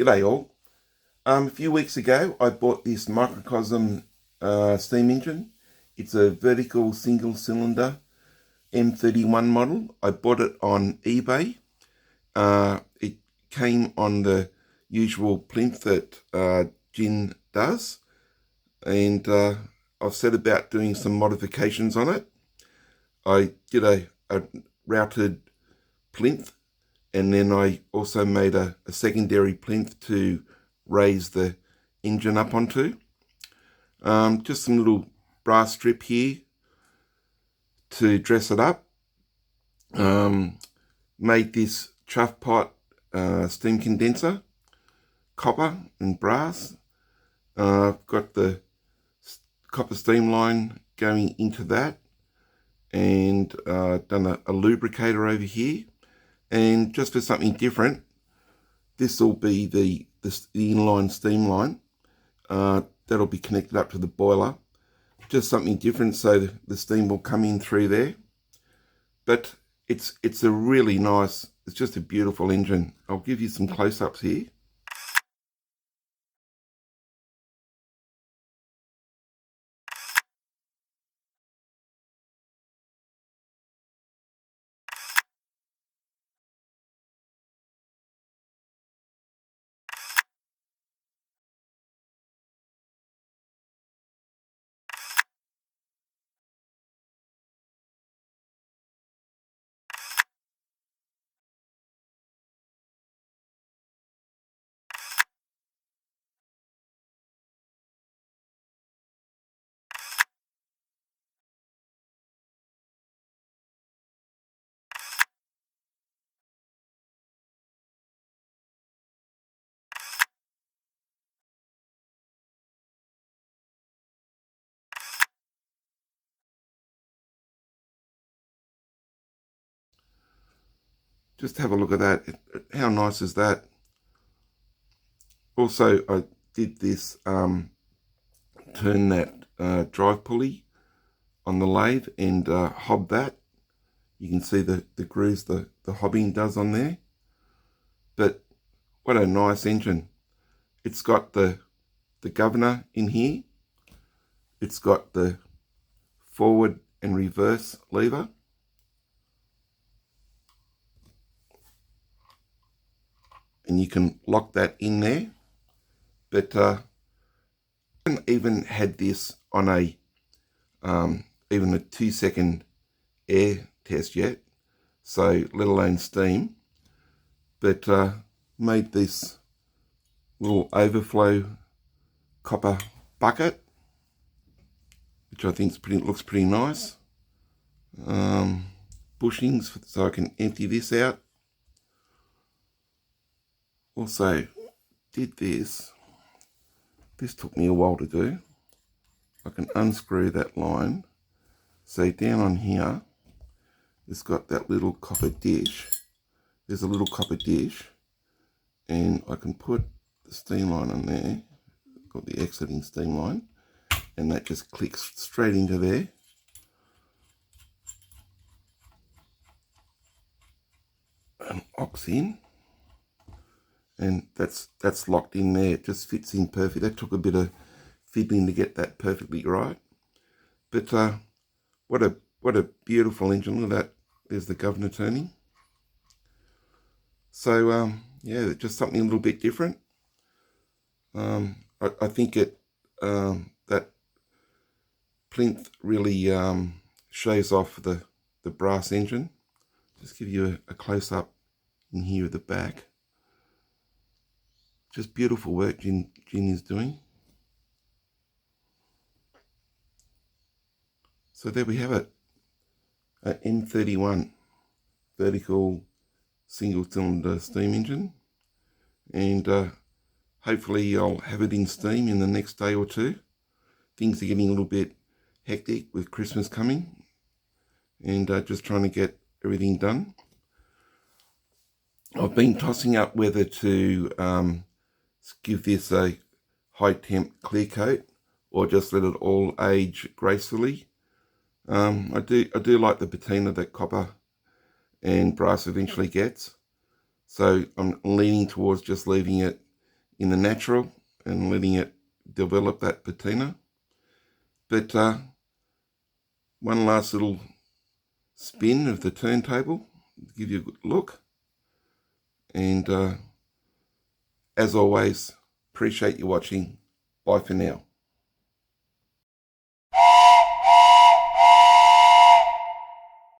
G'day all. A few weeks ago I bought this Microcosm steam engine. It's a vertical single cylinder M31 model. I bought it on eBay. It came on the usual plinth that Jin does, and I've set about doing some modifications on it. I did a routed plinth, and then I also made a secondary plinth to raise the engine up onto. Just some little brass strip here to dress it up. Made this Chuff pot steam condenser, copper and brass. I've got the copper steam line going into that, and done a lubricator over here. And just for something different, this will be the inline steam line. That'll be connected up to the boiler. Just something different, so the steam will come in through there. But it's a really nice, it's just a beautiful engine. I'll give you some close-ups here. Just have a look at that. How nice is that? Also, I did this, turn that drive pulley on the lathe and hob that. You can see the grooves the hobbing does on there. But what a nice engine. It's got the governor in here. It's got the forward and reverse lever. And you can lock that in there. But I haven't even had this on a even a 2-second air test yet, so let alone steam. But made this little overflow copper bucket, which I think looks pretty nice. Bushings so I can empty this out. Also did this. This took me a while to do. I can unscrew that line. So down on here, it's got that little copper dish. There's a little copper dish, and I can put the steam line on there, got the exiting steam line, and that just clicks straight into there. And locks in. And that's locked in there. It just fits in perfect. That took a bit of fiddling to get that perfectly right. But what a beautiful engine. Look at that. There's the governor turning. So yeah, just something a little bit different. I think that plinth really shows off the brass engine. Just give you a close-up in here at the back. Just beautiful work Jin is doing. So there we have it. An M31 vertical single cylinder steam engine. And hopefully I'll have it in steam in the next day or two. Things are getting a little bit hectic with Christmas coming. And just trying to get everything done. I've been tossing up whether to give this a high temp clear coat or just let it all age gracefully. I do like the patina that copper and brass eventually gets, so I'm leaning towards just leaving it in the natural and letting it develop that patina. But one last little spin of the turntable, give you a good look. And as always, appreciate you watching. Bye for now.